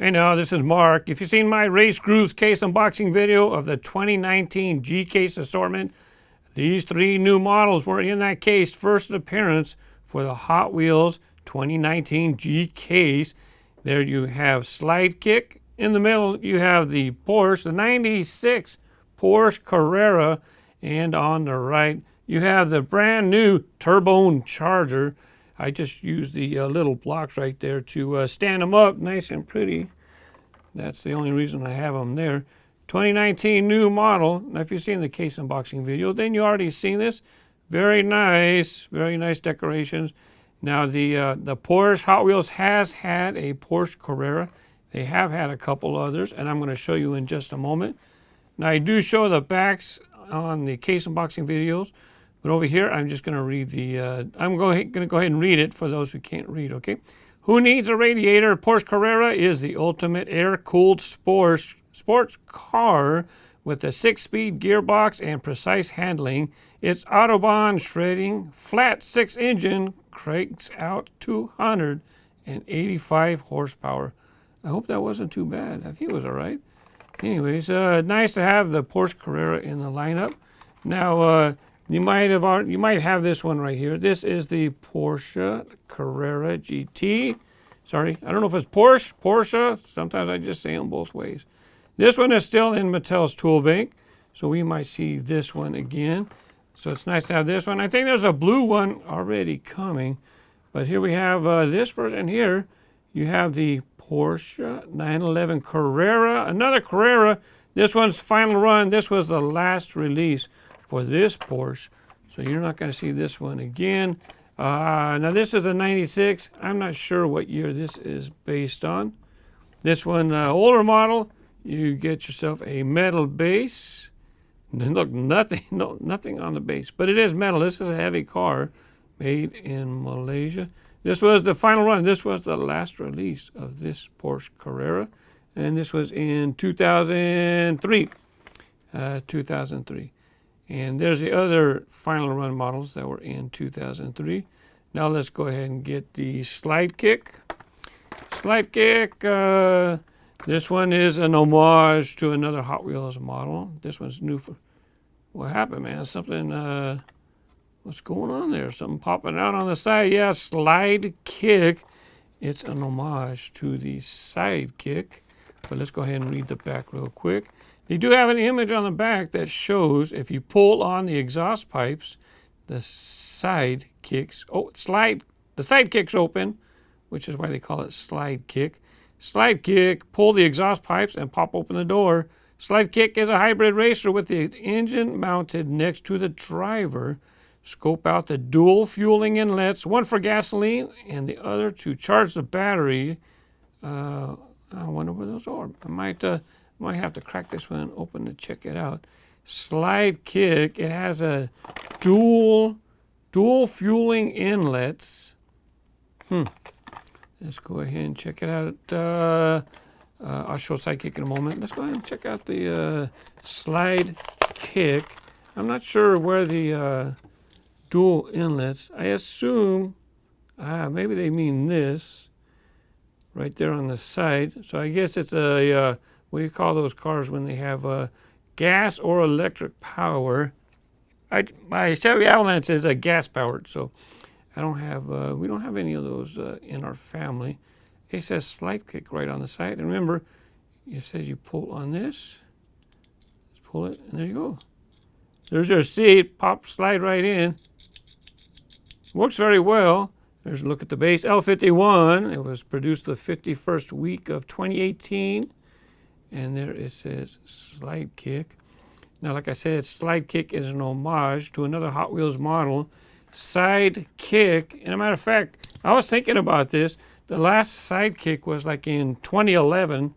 Hey now, this is Mark. If you've seen my Race Grooves case unboxing video of the 2019 G case assortment, these three new models were in that case, first appearance for the Hot Wheels 2019 G case. There you have slide kick. In the middle, you have the Porsche, the 96 Porsche Carrera. And on the right, you have the brand new Tur-Bone Charged. I just used the little blocks right there to stand them up nice and pretty. That's the only reason I have them there. 2019 new model. Now, if you've seen the case unboxing video, then you already seen this. Very nice decorations. Now, the Porsche Hot Wheels has had a Porsche Carrera. They have had a couple others, and I'm going to show you in just a moment. Now, I do show the backs on the case unboxing videos. But over here, I'm just going to read the, I'm going to go ahead and read it for those who can't read, okay? Who needs a radiator? Porsche Carrera is the ultimate air-cooled sports car with a 6-speed gearbox and precise handling. Its Autobahn shredding flat 6 engine cranks out 285 horsepower. I hope that wasn't too bad. I think it was all right. Anyways, nice to have the Porsche Carrera in the lineup. Now, you might have this one right here. This is the Porsche Carrera GT. Sorry, I don't know if it's Porsche. Sometimes I just say them both ways. This one is still in Mattel's tool bank, so we might see this one again. So it's nice to have this one. I think there's a blue one already coming, but here we have this version here. You have the Porsche 911 Carrera, another Carrera. This one's final run. This was the last release for this Porsche, so you're not going to see this one again. Now this is a 96. I'm not sure what year this is based on. This one, older model, you get yourself a metal base. And look, nothing on the base, but it is metal. This is a heavy car made in Malaysia. This was the final run. This was the last release of this Porsche Carrera, and this was in 2003. 2003. And there's the other final run models that were in 2003. Now let's go ahead and get the slide kick. Slide kick, this one is an homage to another Hot Wheels model. This one's new for, what happened, man? Something, what's going on there? Something popping out on the side. Yeah, slide kick. It's an homage to the side kick. But let's go ahead and read the back real quick. They do have an image on the back that shows if you pull on the exhaust pipes, the side kicks, the side kicks open, which is why they call it slide kick. Slide kick, pull the exhaust pipes and pop open the door. Slide kick is a hybrid racer with the engine mounted next to the driver. Scope out the dual fueling inlets, one for gasoline and the other to charge the battery. I wonder where those are. I might have to crack this one open to check it out. Slide kick, it has a dual fueling inlets. Let's go ahead and check it out. I'll show slide kick in a moment. Let's go ahead and check out the slide kick. I'm not sure where the dual inlets. I assume maybe they mean this right there on the side. So I guess it's a what do you call those cars when they have gas or electric power? My Chevy Avalanche is a gas powered, so I don't have. We don't have any of those in our family. It says slide kick right on the side, and remember, it says you pull on this. Let's pull it, and there you go. There's your seat. Pop, slide right in. Works very well. There's a look at the base. L51. It was produced the 51st week of 2018. And there it says slide kick. Now, like I said, slide kick is an homage to another Hot Wheels model, side kick. And as a matter of fact, I was thinking about this. The last side kick was like in 2011.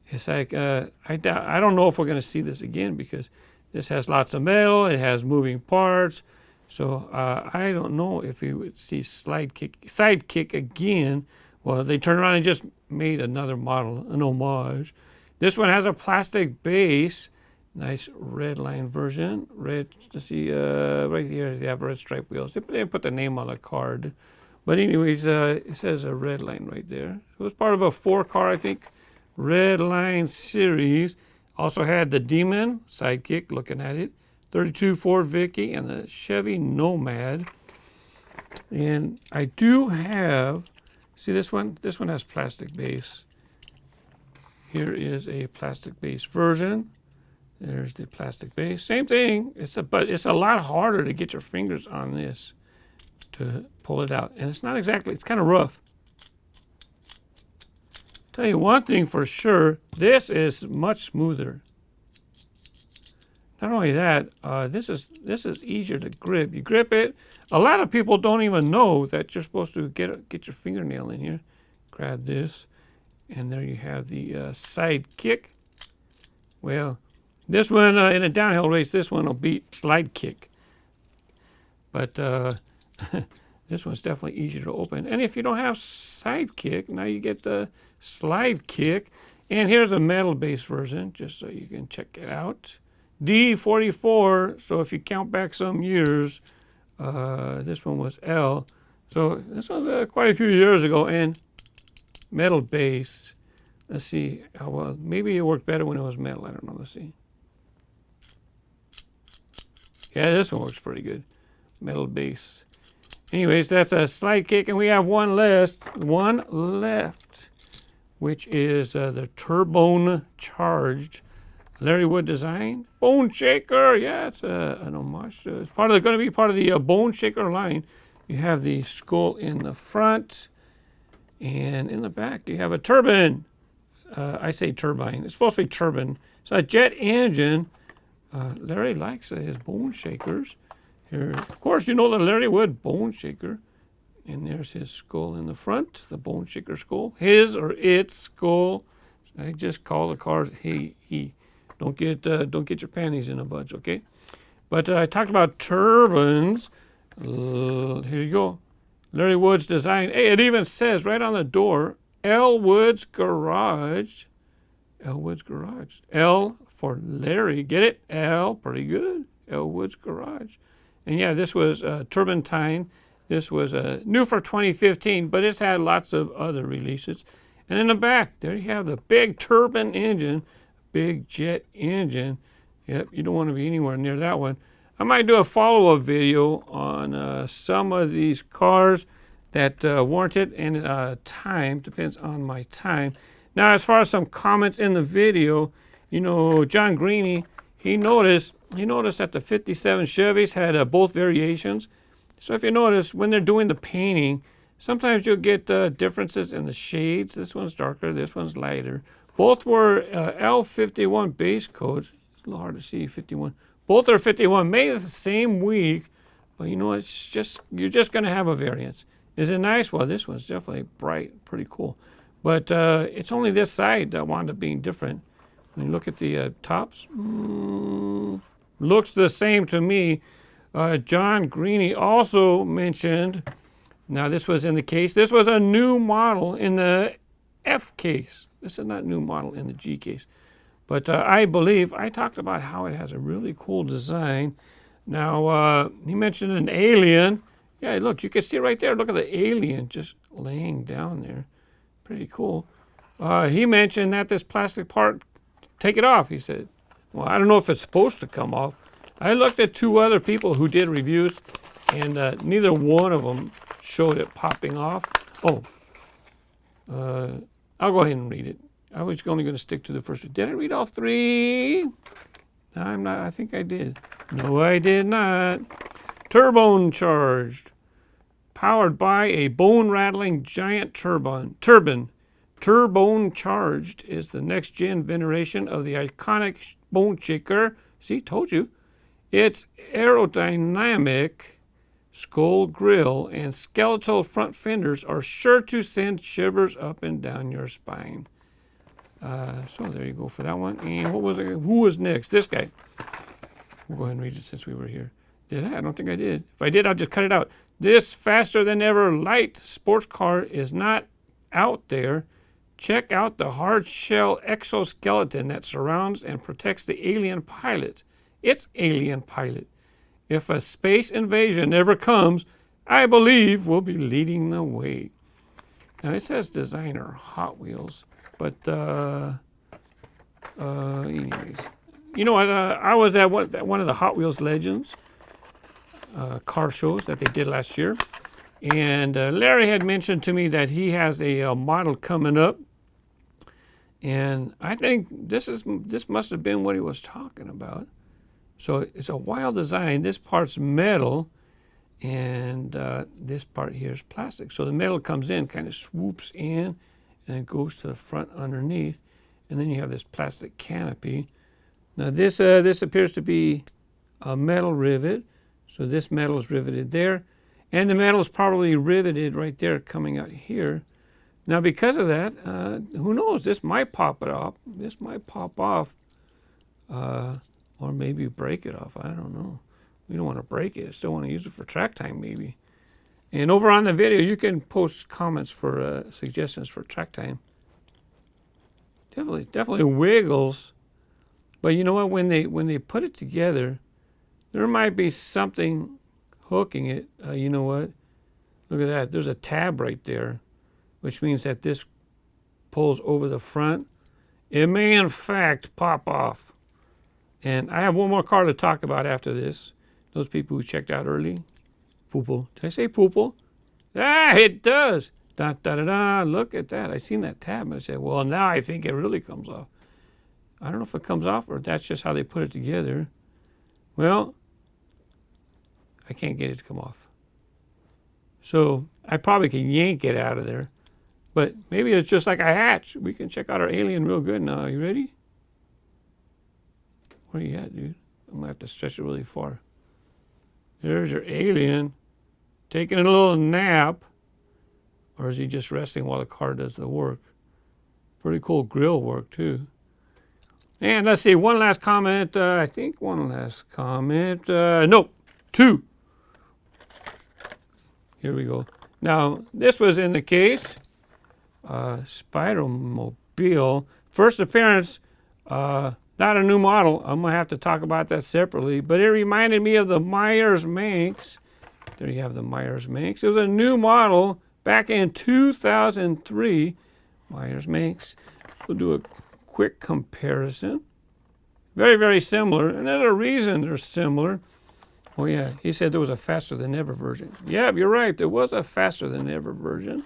It's like, I don't know if we're going to see this again because this has lots of metal. It has moving parts. So I don't know if we would see side kick again. Well, they turned around and just made another model, an homage. This one has a plastic base, nice red line version. Red, to see right here, they have red stripe wheels. They put the name on the card. But anyways, it says a red line right there. It was part of a 4-car, I think, Red Line series. Also had the Demon Sidekick, looking at it. 32 Ford Vicky and the Chevy Nomad. And I do have, see this one? This one has plastic base. Here is a plastic base version. There's the plastic base. Same thing, but it's a lot harder to get your fingers on this to pull it out. And it's not exactly, it's kind of rough. Tell you one thing for sure, this is much smoother. Not only that, this is easier to grip. You grip it. A lot of people don't even know that you're supposed to get your fingernail in here. Grab this, and there you have the side kick. Well, this one in a downhill race, this one will beat slide kick. But this one's definitely easier to open. And if you don't have side kick, now you get the slide kick. And here's a metal base version, just so you can check it out. D44, so if you count back some years, this one was L. So this was quite a few years ago, and metal base. Let's see how well, maybe it worked better when it was metal, I don't know, let's see. Yeah, this one works pretty good, metal base. Anyways, that's a slide kick, and we have one left, which is the Tur-Bone Charged. Larry Wood design, Bone Shaker. Yeah, it's an homage. It's going to be part of the Bone Shaker line. You have the skull in the front, and in the back you have a turbine. I say turbine. It's supposed to be turbine. It's a jet engine. Larry likes his Bone Shakers. Here, of course, you know the Larry Wood Bone Shaker, and there's his skull in the front, the Bone Shaker skull. His or its skull. I just call the cars he. Don't get your panties in a bunch, okay? But I talked about turbines. Here you go. Larry Wood's design. Hey, it even says right on the door, L. Wood's Garage. L. Wood's Garage. L for Larry. Get it? L. Pretty good. L. Wood's Garage. And yeah, this was Turbine. This was new for 2015, but it's had lots of other releases. And in the back, there you have the big turbine engine. Big jet engine. Yep, you don't want to be anywhere near that one. I might do a follow-up video on some of these cars that warrant it, and time depends on my time. Now, as far as some comments in the video, you know, John Greeny, he noticed that the 57 Chevys had both variations. So if you notice, when they're doing the painting, sometimes you'll get differences in the shades. This one's darker, this one's lighter. Both were L51 base codes. It's a little hard to see, 51. Both are 51, made the same week, but you know, it's just, you're just going to have a variance. Is it nice? Well, this one's definitely bright, pretty cool. But it's only this side that wound up being different. When you look at the tops, looks the same to me. John Greeny also mentioned, now this was in the case, this was a new model in the F case. This is not new model in the G case. But I believe I talked about how it has a really cool design. Now, he mentioned an alien. Yeah, look, you can see right there. Look at the alien just laying down there. Pretty cool. He mentioned that this plastic part, take it off, he said. Well, I don't know if it's supposed to come off. I looked at two other people who did reviews, and neither one of them showed it popping off. I'll go ahead and read it. I was only going to stick to the first one. Did I read all three? No, I'm not. I think I did. No, I did not. Tur-Bone Charged. Powered by a bone-rattling giant turbine. Tur-Bone Charged is the next-gen veneration of the iconic Bone Shaker. See, told you. Its aerodynamic skull grill and skeletal front fenders are sure to send shivers up and down your spine. So there you go for that one. And what was it? Who was next? This guy. We'll go ahead and read it since we were here. Did I? I don't think I did. If I did, I'll just cut it out. This faster than ever light sports car is not out there. Check out the hard shell exoskeleton that surrounds and protects the alien pilot. It's alien pilot. If a space invasion ever comes, I believe we'll be leading the way. Now it says designer Hot Wheels. But anyways, you know what? I was at one of the Hot Wheels Legends car shows that they did last year, and Larry had mentioned to me that he has a model coming up, and I think this must have been what he was talking about. So it's a wild design. This part's metal, and this part here is plastic. So the metal comes in, kind of swoops in, and it goes to the front underneath, and then you have this plastic canopy. Now this appears to be a metal rivet. So this metal is riveted there, and the metal is probably riveted right there coming out here. Now because of that, who knows, this might pop it off. This might pop off, or maybe break it off. I don't know. We don't want to break it. Still want to use it for track time maybe. And over on the video, you can post comments for suggestions for track time. Definitely wiggles. But you know what? When they put it together, there might be something hooking it. You know what? Look at that. There's a tab right there, which means that this pulls over the front. It may, in fact, pop off. And I have one more car to talk about after this. Those people who checked out early. Poople. Did I say poople? Ah, it does. Da, da, da, da. Look at that. I seen that tab and I said, well, now I think it really comes off. I don't know if it comes off or that's just how they put it together. Well, I can't get it to come off. So I probably can yank it out of there. But maybe it's just like a hatch. We can check out our alien real good now. Are you ready? Where you at, dude? I'm going to have to stretch it really far. There's your alien taking a little nap. Or is he just resting while the car does the work? Pretty cool grill work, too. And let's see, one last comment. I think one last comment. Nope, two. Here we go. Now, this was in the case. Spider-Mobile. First appearance. Not a new model. I'm going to have to talk about that separately. But it reminded me of the Myers-Manx. There you have the Myers-Manx. It was a new model back in 2003. Myers-Manx. We'll do a quick comparison. Very, very similar. And there's a reason they're similar. Oh, yeah. He said there was a faster than ever version. Yeah, you're right. There was a faster than ever version.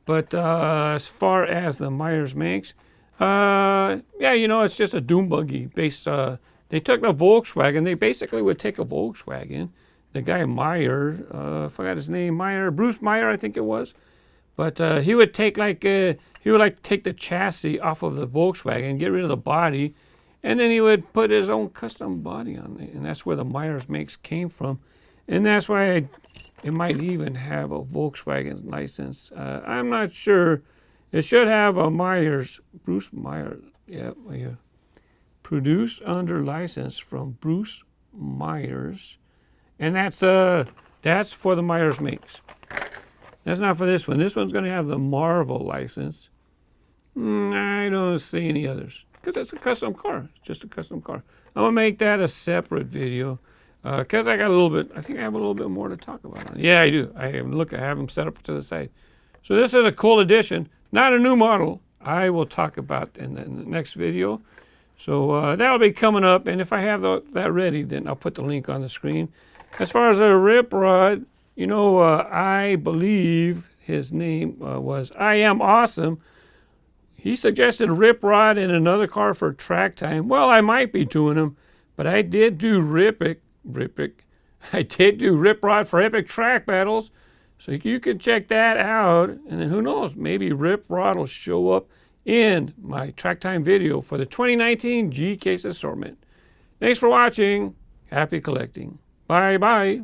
But as far as the Myers-Manx, yeah, you know, it's just a dune buggy based. They took the Volkswagen. They basically would take a Volkswagen. The guy Meyer, I forgot his name, Bruce Meyer, I think it was. But he would take take the chassis off of the Volkswagen, get rid of the body, and then he would put his own custom body on it. And that's where the Myers-Manx came from. And that's why it might even have a Volkswagen license. I'm not sure. It should have a Bruce Meyer, yeah, produced under license from Bruce Myers, and that's for the Myers-Manx. That's not for this one. This one's going to have the Marvel license. I don't see any others because it's a custom car. It's just a custom car. I'm gonna make that a separate video because I got a little bit. I think I have a little bit more to talk about. Yeah, I do. I have them set up to the side. So this is a cool addition. Not a new model. I will talk about in the next video. So that'll be coming up. And if I have that ready, then I'll put the link on the screen. As far as the rip rod, you know, I believe his name was I Am Awesome. He suggested rip rod in another car for track time. Well, I might be doing them, but I did do I did do rip rod for epic track battles. So you can check that out, and then who knows, maybe Rip Rod will show up in my track time video for the 2019 G-Case assortment. Thanks for watching. Happy collecting. Bye-bye.